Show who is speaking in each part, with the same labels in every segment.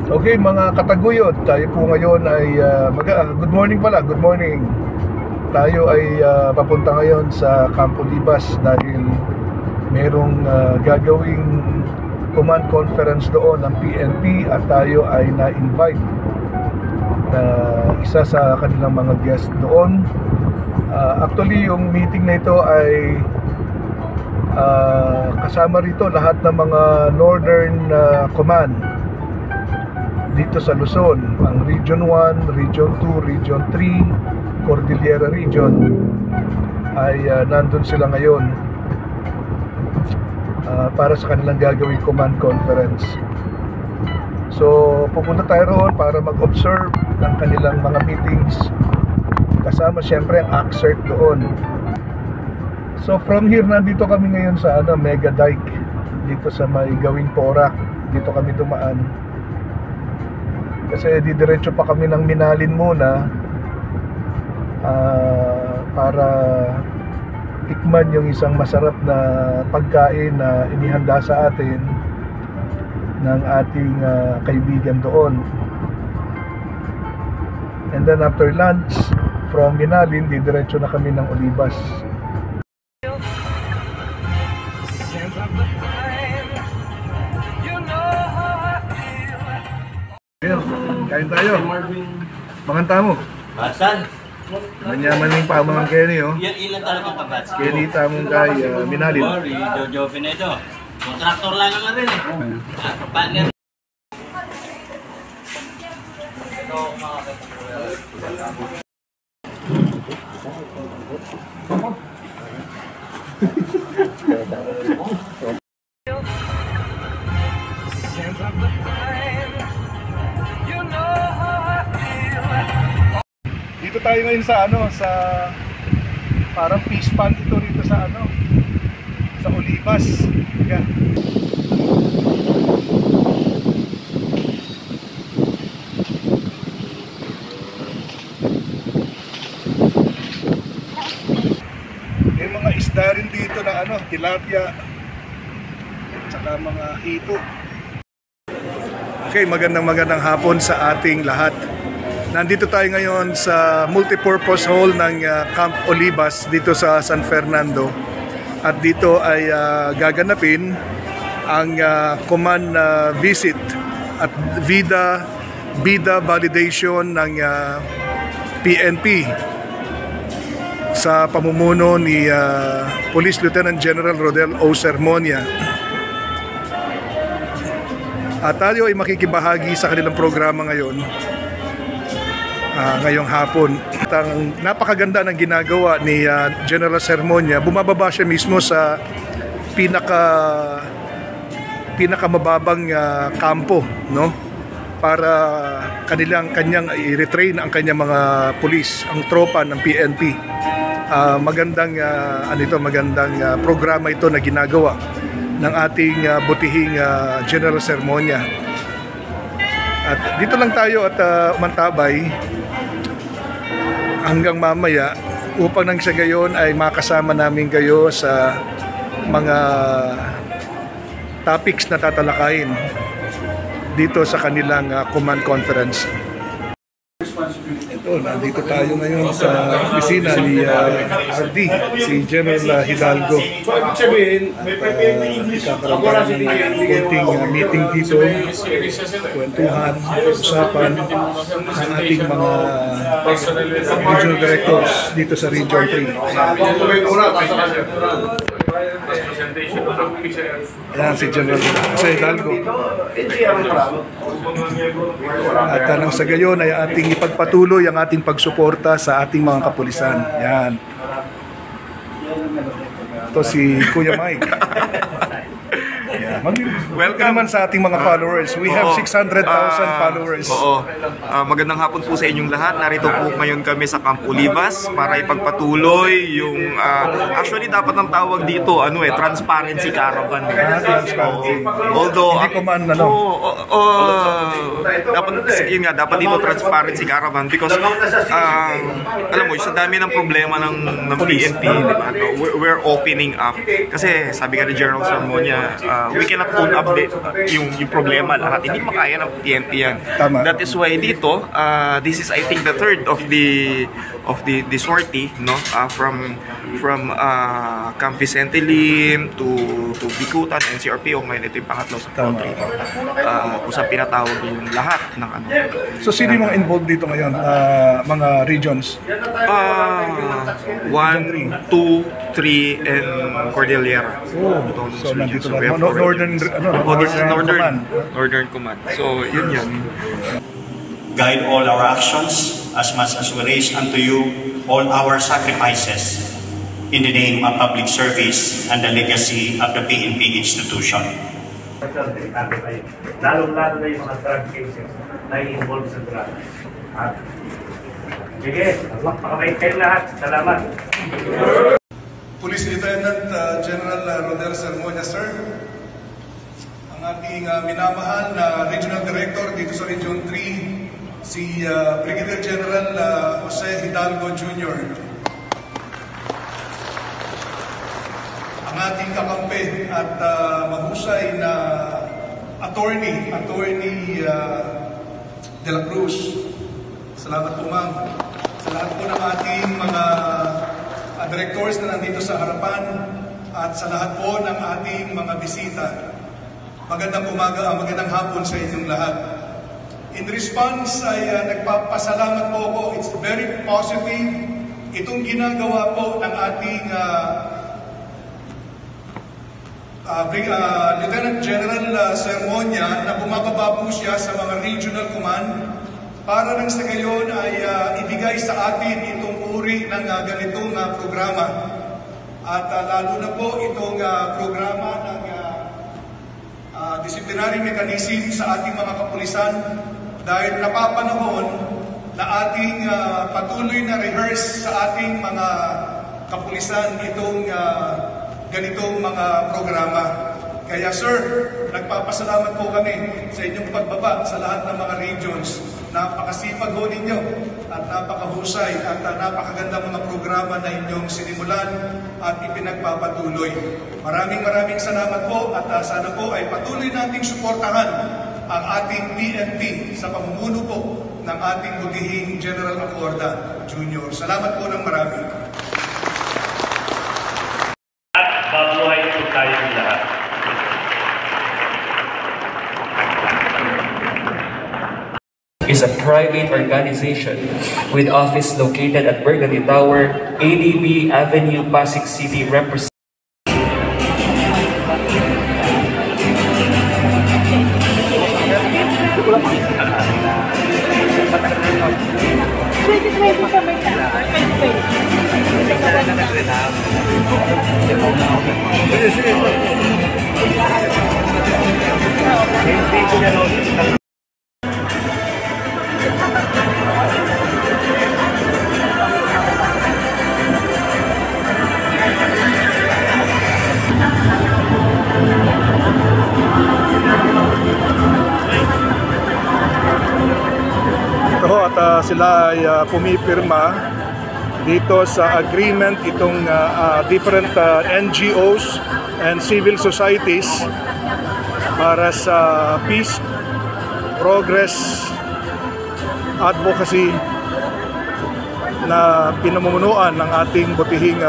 Speaker 1: Okay, mga kataguyod, tayo po ngayon ay good morning pala, good morning. Tayo ay papunta ngayon sa Campo Libas dahil merong gagawing command conference doon ng PNP at tayo ay na-invite na isa sa kanilang mga guest doon. Actually, yung meeting na ito ay kasama rito lahat ng mga Northern Command dito sa Luzon, ang Region 1, Region 2, Region 3, Cordillera Region ay nandun sila ngayon para sa kanilang gagawing command conference. So pupunta tayo roon para mag-observe ng kanilang mga meetings, kasama siyempre ang ACCERT doon. So from here, nandito kami ngayon sa Mega Dike, dito sa may Gawing Porac. Dito kami dumaan kasi didiretso pa kami ng Minalin muna para tikman yung isang masarap na pagkain na inihanda sa atin ng ating kaibigan doon. And then after lunch, from Minalin, didiretso na kami ng Olivas. Kain tayo. Manganta mo.
Speaker 2: Basan.
Speaker 1: Manyaman yung pamangang Kenny, oh.
Speaker 2: Ilan talagang kabats?
Speaker 1: Kenny tamong kay Minalin.
Speaker 2: Sorry, Jojo Pinedo. Kontraktor lang naman rin eh. Partner.
Speaker 1: Dito tayo ngayon sa sa parang fish pond ito rito sa sa Olivas. Yan. May mga isda rin dito na tilapia at saka mga hito. Okay, magandang hapon sa ating lahat. Nandito tayo ngayon sa multipurpose hall ng Camp Olivas dito sa San Fernando. At dito ay gaganapin ang command visit at BIDA validation ng PNP sa pamumuno ni Police Lieutenant General Rodel O. Sermonia. At tayo ay makikibahagi sa kanilang programa ngayon. Ngayong hapon. Ang napakaganda ng ginagawa ni General Sermonia, bumababa siya mismo sa pinakamababang kampo, no? Para kanyang i-retrain ang kanyang mga pulis, ang tropa ng PNP. Magandang programa ito na ginagawa ng ating butihing General Sermonia. At dito lang tayo at umantabay hanggang mamaya upang nang sa gayon ay makasama namin kayo sa mga topics na tatalakayin dito sa kanilang command conference. Ito, nandito tayo ngayon sa opisina ni RD, si General Hidalgo. Kakaroon ng konting meeting dito, kwentuhan, usapan ng ating mga regional directors dito sa Region 3. Ayan si General Hidalgo. At nang sa gayon ay ating ipagpatuloy ang ating pagsuporta sa ating mga kapulisan. Yan. Ito si Kuya Mike. Welcome naman sa ating mga followers. We have 600,000 followers.
Speaker 3: Magandang hapon po sa inyong lahat. Narito po ngayon kami sa Camp Olivas para ipagpatuloy yung actually dapat ang tawag dito transparency caravan. Although
Speaker 1: hindi ko man
Speaker 3: dapat dito transparency caravan because alam mo, sa dami ng problema ng PNP, diba? We're opening up kasi sabi nga ni General Sermonia, we cannot own up yung problema lahat. Hindi makaya ng PNP yan.
Speaker 1: Tama.
Speaker 3: That is why dito, this is I think the third of the sortie, no? From Camp Vicente Lim to Bicutan, NCRPO, ngayon ito yung pangatlo sa country. Kung saan pinatawag yung lahat ng ano.
Speaker 1: So sino yung mga involved dito ngayon? Mga regions?
Speaker 3: 1, 2, 3, and Cordillera.
Speaker 1: So nandito lang. Northern
Speaker 3: This is
Speaker 1: Command.
Speaker 3: Northern Command. So yun.
Speaker 4: Guide all our actions as much as we raise unto you all our sacrifices in the name of public service and the legacy of the PNP institution.
Speaker 5: Lalong-lalo na yung mga drug cases na i-involve sa drug. Sige, magpakabait kayo lahat. Salamat.
Speaker 1: Police Lieutenant General Rodel Sermonia, sir. Ang ating minamahal na Regional Director dito sa Region 3, si Brigadier General Jose Hidalgo Jr. Ang ating kakampi at mahusay na attorney De La Cruz. Salamat po, ma'am. Sa lahat po ng ating mga directors na nandito sa harapan at sa lahat po ng ating mga bisita. Magandang umaga, magandang hapon sa inyong lahat. In response ay nagpapasalamat po ako. It's very positive itong ginagawa po ng ating Lieutenant General Sermonia na bumababa po siya sa mga regional command para nang sa gayon ay ibigay sa atin itong uri ng ganitong programa. At lalo na po itong programa ng disciplinary mechanism sa ating mga kapulisan dahil napapanahon na ating patuloy na rehearse sa ating mga kapulisan itong ganitong mga programa. Kaya sir, nagpapasalamat po kami sa inyong pagbaba sa lahat ng mga regions. Napakasipag ho ninyo at napakahusay at napakagandang mga programa na inyong sinimulan at ipinagpapatuloy. Maraming salamat po at sana po ay patuloy nating suportahan ang ating PNP sa pamumuno po ng ating butihing General Acorda Jr. Salamat po ng marami.
Speaker 5: At mabuhay po tayong lahat.
Speaker 6: Is a private organization with office located at Burgundy Tower, ADB Avenue, Pasig City, represent.
Speaker 1: At sila ay pumipirma dito sa agreement itong different NGOs and civil societies para sa peace, progress, advocacy na pinamumunuan ng ating butihing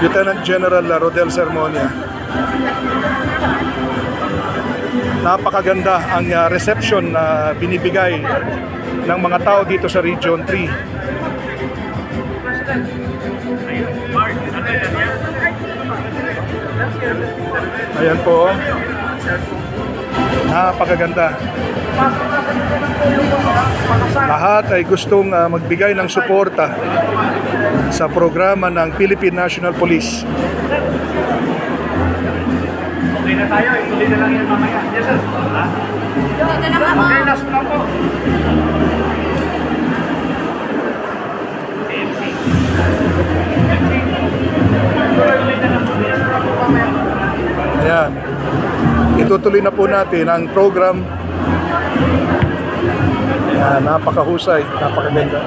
Speaker 1: Lieutenant General Rodel Sermonia. Napakaganda ang reception na binibigay ng mga tao dito sa Region 3. Ayan po. Napakaganda. Lahat ay gustong magbigay ng suporta sa programa ng Philippine National Police.
Speaker 5: Okay na tayo, ituloy na lang yan mamaya. Yes, sir. Ha? Okay, last na po.
Speaker 1: Ayan. Itutuloy na po natin ang program. Napakahusay, napakaganda.